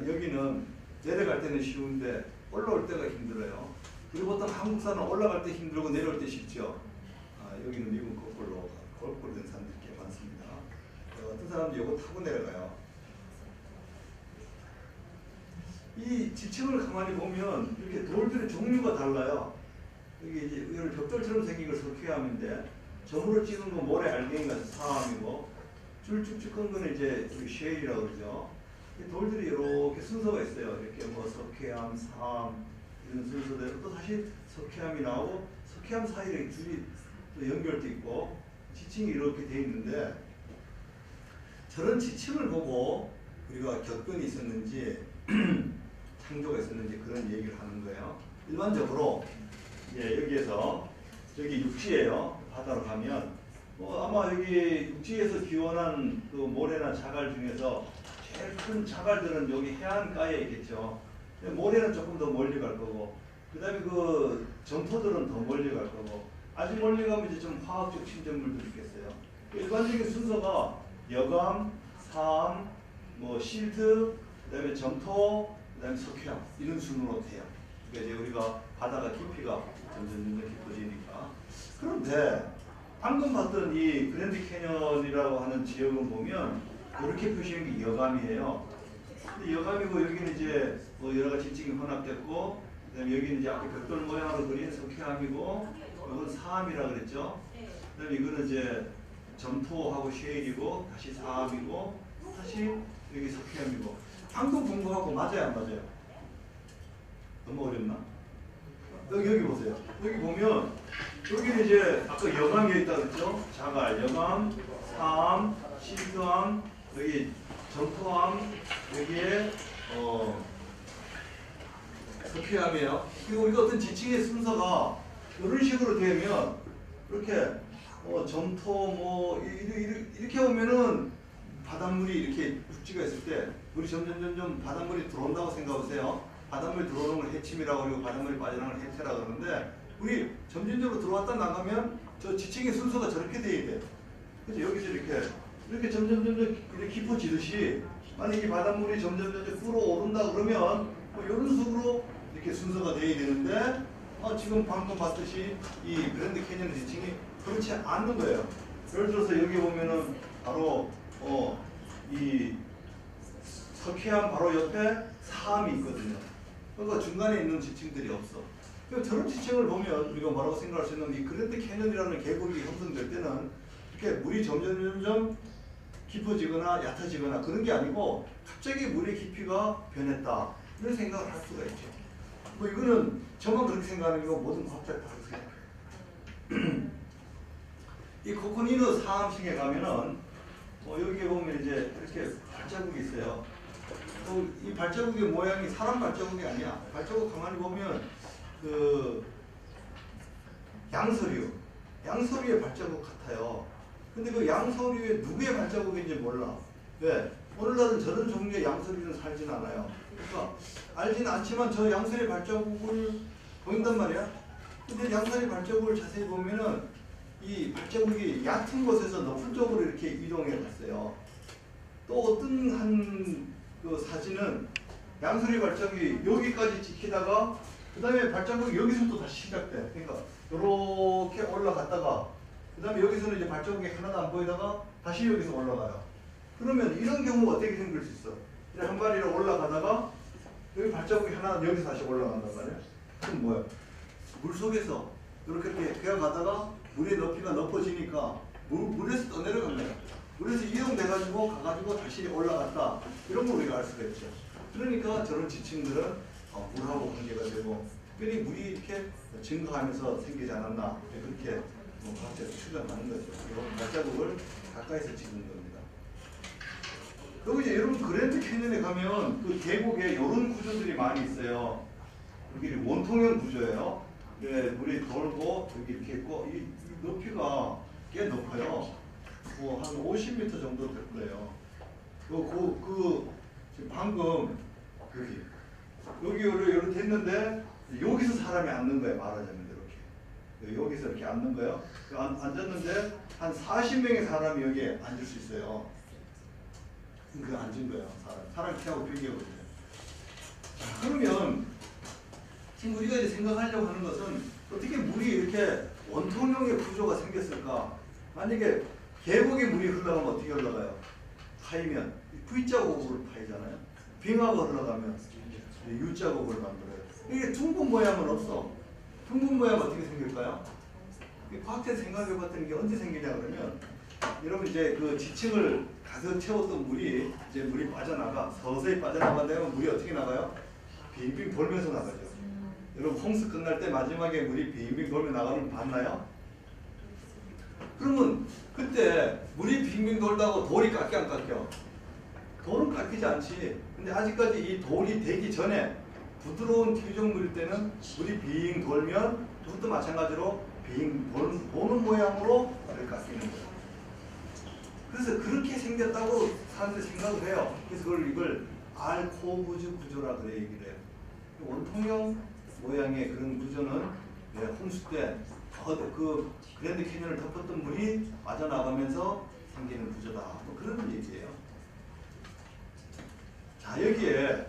여기는 내려갈 때는 쉬운데 올라올 때가 힘들어요. 그리고 보통 한국산은 올라갈 때 힘들고 내려올 때 쉽죠. 여기는 미국 거꾸로 된 사람들이 꽤 많습니다. 어떤 사람도 이거 타고 내려가요. 이 지층을 가만히 보면 이렇게 돌들의 종류가 달라요. 여기 이제 벽돌처럼 생긴 걸 석회암인데 점으로 찍은 건 모래 알갱이가 사암이고 줄쭉쭉 끈 거는 이제 쉐일이라고 그러죠. 돌들이 이렇게 순서가 있어요. 이렇게 뭐 석회암, 사암 이런 순서대로 또 다시 석회암이 나오고 석회암 사이에 줄이 또 연결돼 있고 지층이 이렇게 돼 있는데 저런 지층을 보고 우리가 격변이 있었는지 창조가 있었는지 그런 얘기를 하는 거예요. 일반적으로 여기에서 여기 육지예요. 바다로 가면 아마 여기 육지에서 기원한 그 모래나 자갈 중에서 제일 큰 자갈들은 여기 해안가에 있겠죠. 모래는 조금 더 멀리 갈 거고 그 다음에 그 점토들은 더 멀리 갈 거고 아주 멀리 가면 이제 좀 화학적 침전물도 있겠어요. 일반적인 순서가 여감, 사암, 뭐 실트, 그 다음에 점토, 그 다음에 석회암 이런 순으로 돼요. 그러니까 이제 우리가 바다가 깊이가 점점 깊어지니까. 그런데 방금 봤던 이 그랜드 캐년이라고 하는 지역을 보면 이렇게 표시한 게 여감이에요. 근데 여감이고 여기는 이제 뭐 여러 가지 지층이 혼합됐고 그다음에 여기는 이제 앞에 벽돌 모양으로 그린 석회암이고 이건 사암이라 그랬죠. 그다음에 이거는 이제 점토하고 쉐일이고 다시 사암이고 다시 여기 석회암이고 방금 본 거하고 맞아요 안 맞아요? 너무 어렵나? 여기 보세요. 여기 보면 여기는 이제 아까 여감이 있다 그랬죠? 자갈, 여감, 사암, 실수암, 여기 점토암, 여기에 석회암이에요. 그리고 이거 어떤 지층의 순서가 이런 식으로 되면 이렇게 점토 뭐 이렇게 오면은 바닷물이 이렇게 육지가 있을 때 물이 점점 바닷물이 들어온다고 생각하세요. 바닷물이 들어오는 걸 해침이라고 그러고 바닷물이 빠져나가는 걸 해태라고 그러는데 물이 점진적으로 들어왔다 나가면 저 지층의 순서가 저렇게 돼야 돼. 그래서 여기서 이렇게 점점 이렇게 깊어지듯이 만약 이 바닷물이 점점 불어오른다 그러면 뭐 이런 식으로 이렇게 순서가 돼야 되는데 지금 방금 봤듯이 이 그랜드 캐니언 지층이 그렇지 않는 거예요. 예를 들어서 여기 보면은 바로 이 석회암 바로 옆에 사암이 있거든요. 그러니까 중간에 있는 지층들이 없어. 그러니까 저런 지층을 보면 우리가 뭐라고 생각할 수 있는 이 그랜드 캐니언이라는 계곡이 형성될 때는 이렇게 물이 점점 깊어지거나 얕아지거나 그런 게 아니고 갑자기 물의 깊이가 변했다 이런 생각을 할 수가 있죠. 뭐 이거는 저만 그렇게 생각하는 거 모든 과학자가 다 그렇게 생각해요. 이 코코니누 사암층에 가면은 여기에 보면 이제 이렇게 발자국이 있어요. 이 발자국의 모양이 사람 발자국이 아니야. 발자국 가만히 보면 그 양서류의 발자국 같아요. 근데 그 양서류의 누구의 발자국인지 몰라. 왜? 오늘날은 저런 종류의 양서류는 살진 않아요. 그러니까 알지는 않지만 저 양서류의 발자국을 보인단 말이야. 근데 양서류의 발자국을 자세히 보면은 이 발자국이 얕은 곳에서 높은 쪽으로 이렇게 이동해 갔어요. 또 어떤 한 그 사진은 양서류 발자국이 여기까지 찍히다가 그 다음에 발자국이 여기서부터 다시 시작돼. 그러니까 이렇게 올라갔다가 그 다음에 여기서는 이제 발자국이 하나도 안 보이다가 다시 여기서 올라가요. 그러면 이런 경우가 어떻게 생길 수 있어? 한 마리로 올라가다가 여기 발자국이 하나 여기서 다시 올라간단 말이야. 그럼 뭐야? 물 속에서 이렇게 그어가다가 물의 높이가 높아지니까 물에서 떠내려간 거야. 물에서 이동돼가지고 가가지고 다시 올라갔다. 이런 걸 우리가 알 수가 있죠. 그러니까 저런 지층들은 물하고 관계가 되고 특별히 물이 이렇게 증가하면서 생기지 않았나 그렇게 과학자가 추정하는 거죠. 이런 발자국을 가까이서 찍은 겁니다. 그리고 이제 여러분 그랜드 캐니언에 가면 그 계곡에 이런 구조들이 많이 있어요. 여기 원통형 구조예요. 물이 돌고 여기 이렇게 있고 이 높이가 꽤 높아요. 한 50m 정도 될 거예요. 지금 방금 여기 이렇게 했는데 여기서 사람이 앉는 거예요. 말하자면 이렇게 여기서 이렇게 앉는 거예요. 앉았는데 한 40명의 사람이 여기에 앉을 수 있어요. 그 앉은 거예요. 사람 키하고 비교해보세요. 지금 우리가 이제 생각하려고 하는 것은 어떻게 물이 이렇게 원통형의 구조가 생겼을까? 만약에 계곡에 물이 흘러가면 어떻게 흘러가요? 파이면 V자곡으로 파이잖아요. 빙하가 흘러가면 U자곡을 만들어요. 이게 둥근 모양은 없어. 둥근 모양 어떻게 생길까요? 과학자에서 생각해 봤더니 이게 언제 생기냐 그러면 여러분 이제 그 지층을 가득 채웠던 물이 이제 물이 빠져나가 서서히 빠져나가면 물이 어떻게 나가요? 빙빙 돌면서 나가죠. 여러분 홍수 끝날 때 마지막에 물이 빙빙 돌며 나가는 거 봤나요? 그러면 그때 물이 빙빙 돌다고 돌이 깎여 안 깎여? 돌은 깎이지 않지. 근데 아직까지 이 돌이 되기 전에 부드러운 튀정물일 때는 물이 빙 돌면 그것도 마찬가지로 빙 도는 모양으로 물이 깎이는 거예요. 그래서 그렇게 생겼다고 사람들이 생각을 해요. 그래서 이걸 알코부즈 구조라 그래 얘기를 해요. 원통형 모양의 그런 구조는 홍수 때 그 그랜드 캐년을 덮었던 물이 빠져나가면서 생기는 구조다. 뭐 그런 얘기예요. 자, 여기에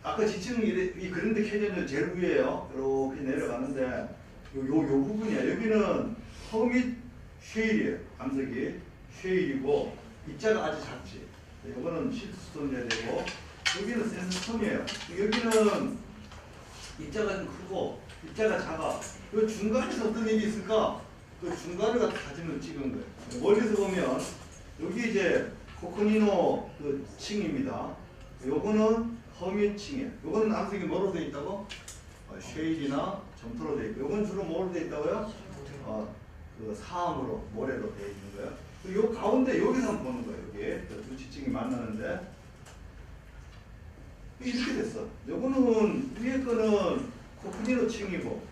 아까 지층 이 그랜드 캐년은 제일 위에요. 이렇게 내려가는데 요 부분이야. 여기는 허밋 쉐일이에요. 암석이 쉐일이고 입자가 아주 작지. 이거는 실스톤이어야 되고 여기는 샌드스톤이에요. 여기는 입자가 좀 크고 입자가 작아. 이 중간에서 어떤 일이 있을까? 그 중간을 갖다 사진을 찍은 거예요. 멀리서 보면 여기 이제 코코니노 그 층입니다. 요거는 허밋 층이에요. 요거는 암석이 뭐로 되어 있다고? 쉐일이나 점토로 되어 있고, 요건 주로 뭐로 되어 있다고요? 그 사암으로 모래로 되어 있는 거예요. 요 가운데 여기서 한번 보는 거예요. 여기 두 지층이 만나는데 이렇게 됐어. 요거는 위에 거는 코코니노 층이고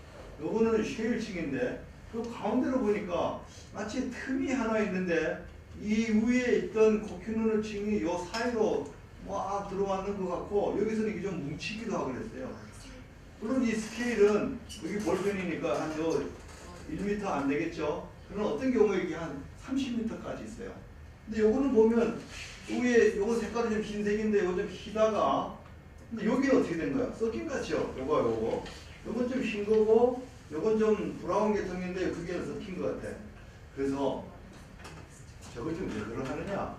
요거는 쉐일 층인데 그 가운데로 보니까 마치 틈이 하나 있는데 이 위에 있던 코코니노 층이 요 사이로 막 들어왔는 것 같고 여기서는 이게 좀 뭉치기도 하고 그랬어요. 물론 이 스케일은 여기 볼펜이니까 한 1m 안 되겠죠. 그런 어떤 경우에 이게 한 30m까지 있어요. 근데 요거는 보면 위에 요거 색깔이 좀 흰색인데 요거 좀 희다가 근데 여기는 어떻게 된 거야? 섞인 같죠? 요건 좀 흰 거고 요건 좀 브라운 계통인데 그게 섞인 것 같아. 그래서 저걸 좀 왜 그러느냐?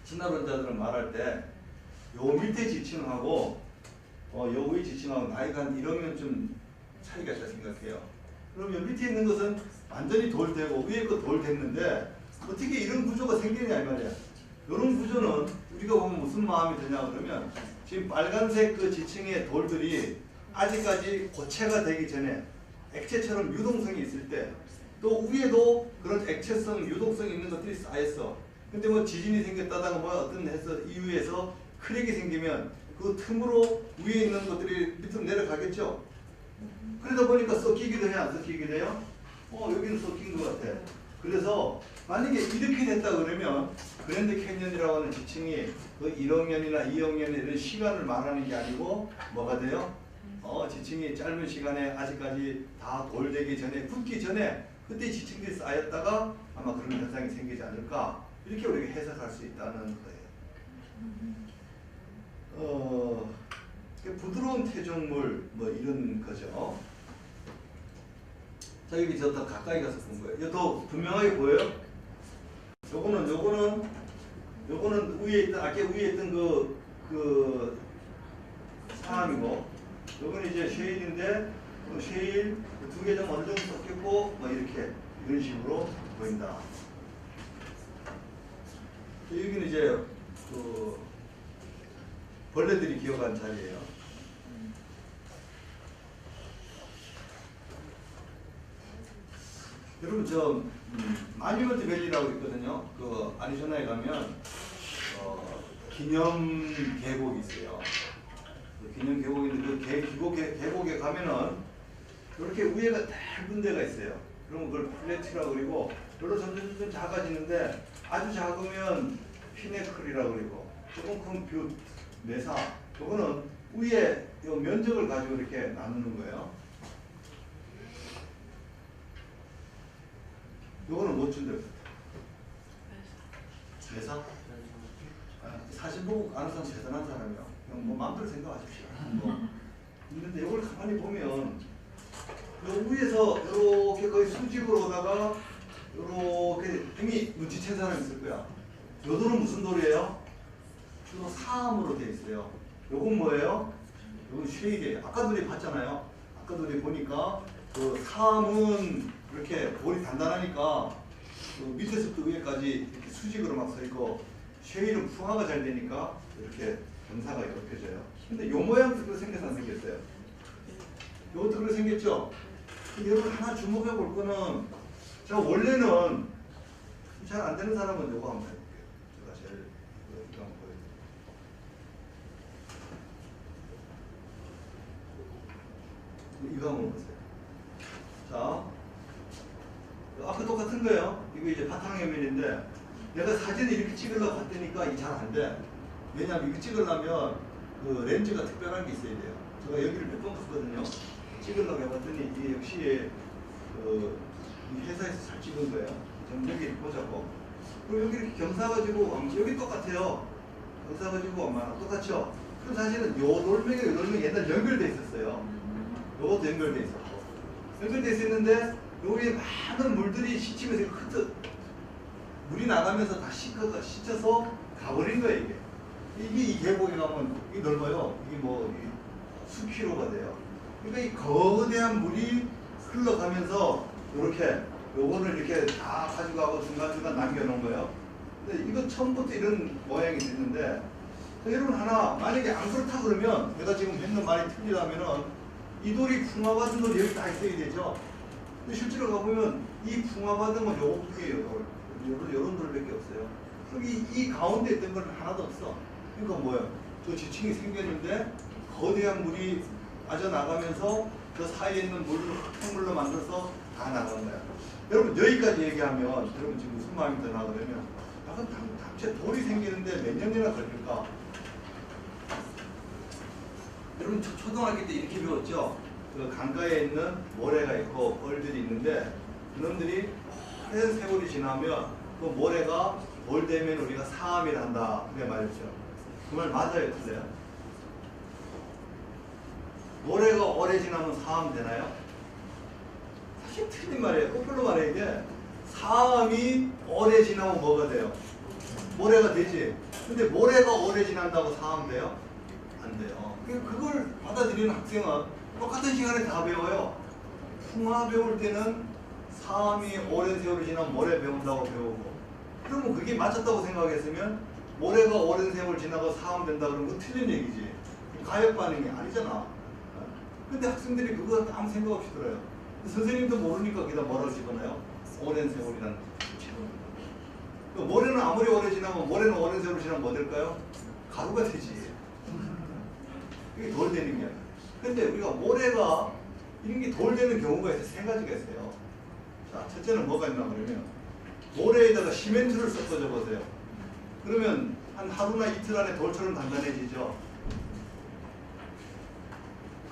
진화론자들은 말할 때 요 밑에 지층하고 요 위에 지층하고 나이가 한 1억년 좀 차이가 있다 생각해요. 그럼 요 밑에 있는 것은 완전히 돌되고 위에 거 돌됐는데 어떻게 이런 구조가 생기냐 이 말이야. 이런 구조는 우리가 보면 무슨 마음이 드냐 그러면 지금 빨간색 그 지층의 돌들이 아직까지 고체가 되기 전에 액체처럼 유동성이 있을 때 또 위에도 그런 액체성, 유동성이 있는 것들이 쌓였어. 근데 뭐 지진이 생겼다다가 뭐 어떤 해서 이유에서 크랙이 생기면 그 틈으로 위에 있는 것들이 밑으로 내려가겠죠. 그러다 보니까 섞이기도 해, 안 섞이기도 해요? 여기는 섞인 것 같아. 그래서 만약에 이렇게 됐다 그러면 그랜드 캐년이라고 하는 지층이 그 1억 년이나 2억 년 이런 시간을 말하는 게 아니고 뭐가 돼요? 지층이 짧은 시간에 아직까지 다 돌되기 전에, 굳기 전에 그때 지층들이 쌓였다가 아마 그런 현상이 생기지 않을까 이렇게 우리가 해석할 수 있다는 거예요. 부드러운 태종물 뭐 이런 거죠. 자, 여기 저 더 가까이 가서 본 거예요. 이거 더 분명하게 보여요? 요거는 위에 있던 아까 위에 있던 그 사암이고, 요거는 이제 쉐일인데 쉐일 두 개 좀 어느 정도 섞였고 뭐 이렇게 이런 식으로 보인다. 여기는 이제 그 벌레들이 기어간 자리예요. 여러분 저 마니먼트 밸리라고 있거든요. 그 아리조나에 가면 기념 계곡이 있어요. 그 기념 계곡인데 그 계곡에 가면은 이렇게 위에가 넓은 데가 있어요. 그러면 그걸 플래티라고 그리고 여기로 점점 작아지는데 아주 작으면 피네클이라고 그리고 조금 큰 뷰, 메사. 이거는 위에 이 면적을 가지고 이렇게 나누는 거예요. 요거는 뭐 준대? 메사? 사진 보고 아는 사람 대단한 사람이야. 뭐 마음대로 생각하십시오. 있는데 이걸 가만히 보면 요 위에서 이렇게 거의 수직으로 오다가 이렇게 이미 눈치챈 사람 있을 거야. 요 돌은 무슨 돌이에요? 주로 사암으로 되어 있어요. 요건 뭐예요? 요건 쉐이드예요. 아까도 우리 봤잖아요. 아까도 우리 보니까 그 사암은 이렇게 돌이 단단하니까 그 밑에서부터 위에까지 이렇게 수직으로 막 서 있고, 쉐일은 풍화가 잘 되니까 이렇게 경사가 이렇게져요. 근데 요 모양도 그렇게 생겨서 안 생겼어요. 요것도 그렇게 생겼죠? 근데 여러분 하나 주목해 볼 거는, 제가 원래는 잘 안 되는 사람은 요거 한번 해볼게요. 제가 제일 이거 한번 보여드릴게요. 이거 한번 보세요. 자, 아까 똑같은 거예요. 이거 이제 바탕화면인데, 내가 사진을 이렇게 찍으려고 했더니까 이게 잘 안 돼. 왜냐하면 이거 찍으려면 그 렌즈가 특별한 게 있어야 돼요. 제가 여기를 몇 번 갔거든요. 찍으려고 해봤더니 이게 역시 이 회사에서 잘 찍은 거예요. 좀 여기 보자고. 그리고 여기 이렇게 경사 가지고 여기 똑같아요. 경사 가지고 아마 똑같죠. 그럼 사실은 요 돌멩이가 요 돌멩이 옛날 연결돼 있었어요. 요것도 연결돼 있었고, 연결돼 있었는데 여기에 많은 물들이 씻히면서 흩어 물이 나가면서 다 씻혀서 가버린 거예요. 이게 이 계곡에 가면 이게 넓어요. 이게 뭐 수킬로가 돼요. 그러니까 이 거대한 물이 흘러가면서 이렇게 요거를 이렇게 다 가져가고 중간중간 남겨놓은 거예요. 근데 이거 처음부터 이런 모양이 됐는데, 여러분 하나 만약에 안 그렇다 그러면, 내가 지금 했는 말이 틀리다면은 이 돌이 풍화받은 돌이 여기 다 있어야 되죠. 근데 실제로 가보면 이 풍화받은 건 요거예요. 요런 돌밖에 없어요. 그럼 이 가운데 있던 건 하나도 없어. 그러니까 뭐예요? 저 지층이 생겼는데 거대한 물이 빠져나가면서 그 사이에 있는 물을 흙탕물로 만들어서 다 나간 거야. 여러분 여기까지 얘기하면 여러분 지금 무슨 마음이 드나 그러면, 약간 단체 돌이 생기는데 몇 년이나 걸릴까? 여러분 초등학교 때 이렇게 배웠죠? 그 강가에 있는 모래가 있고 뻘들이 있는데, 그놈들이 오랜 세월이 지나면 그 모래가 돌 되면 우리가 사암이라 한다, 그게 말이죠. 그 말 맞아요, 틀려요? 모래가 오래 지나면 사암 되나요? 사실 틀린 말이에요. 거꾸로 말해야 돼. 사암이 오래 지나면 뭐가 돼요? 모래가 되지. 근데 모래가 오래 지난다고 사암 돼요? 안 돼요. 그걸 받아들이는 학생은 똑같은 시간에 다 배워요. 풍화 배울 때는 사암이 오랜 세월이 지나면 모래 배운다고 배우고, 그러면 그게 맞았다고 생각했으면 모래가 오랜 세월 지나고 사암 된다 그러면 그거 틀린 얘기지. 가역 반응이 아니잖아. 근데 학생들이 그거 아무 생각 없이 들어요. 선생님도 모르니까 거기다 뭐라고 집어넣어요? 오랜 세월이라는 집어넣어요. 모래는 아무리 오래 지나면, 모래는 오랜 세월 지나면 뭐 될까요? 가루가 되지. 이게 돌 되는 게 아니야. 근데 우리가 모래가 이런 게 돌 되는 경우가 있어요. 세 가지가 있어요. 자, 첫째는 뭐가 있나 그러면, 모래에다가 시멘트를 섞어줘 보세요. 그러면 한 하루나 이틀 안에 돌처럼 단단해지죠.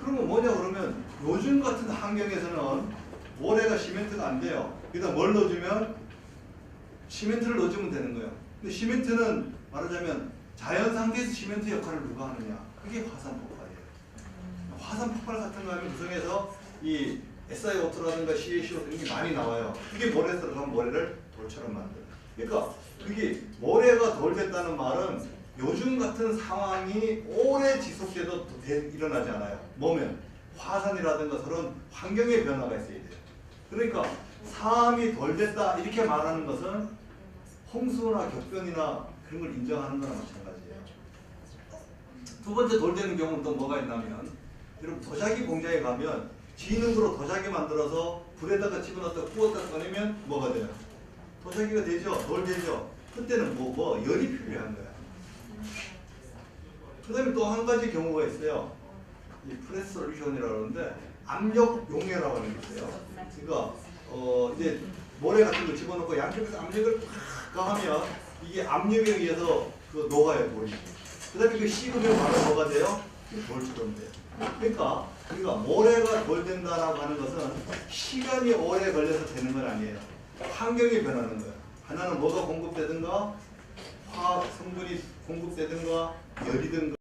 그러면 뭐냐 그러면, 요즘 같은 환경에서는 모래가 시멘트가 안 돼요. 여기다 뭘 넣어주면, 시멘트를 넣어주면 되는 거예요. 근데 시멘트는 말하자면 자연 상태에서 시멘트 역할을 누가 하느냐? 그게 화산 폭발이에요. 화산 폭발 같은 거 하면 구성에서 이 SiO2라든가 CaCO 이런 게 많이 나와요. 그게 모래에 들어가면 모래를 돌처럼 만들어요. 그러니까 그게 모래가 돌 됐다는 말은 요즘 같은 상황이 오래 지속돼도 일어나지 않아요. 뭐면 화산이라든가 그런 환경의 변화가 있어야 돼요. 그러니까 사암이 돌 됐다 이렇게 말하는 것은 홍수나 격변이나 그런 걸 인정하는 거나 마찬가지예요. 두 번째 돌 되는 경우는 또 뭐가 있냐면, 여러분 도자기 공장에 가면 지능으로 도자기 만들어서 불에다가 집어넣었다 구웠다 꺼내면 뭐가 돼요? 도자기가 되죠? 돌 되죠? 그때는 열이 필요한 거야. 그 다음에 또 한 가지 경우가 있어요. 이 프레스 솔루션이라고 하는데 압력 용해라고 하는 게 있어요. 그러니까 이제 모래 같은 거 집어넣고 양쪽에서 압력을 팍 가하면 이게 압력에 의해서 그 녹아요, 돌이. 그 다음에 그 식으면 바로 뭐가 돼요? 돌처럼 돼요. 그러니까 우리가 모래가 돌 된다라고 하는 것은 시간이 오래 걸려서 되는 건 아니에요. 환경이 변하는 거예요. 하나는 뭐가 공급되든가, 화학 성분이 공급되든가, 열이든가.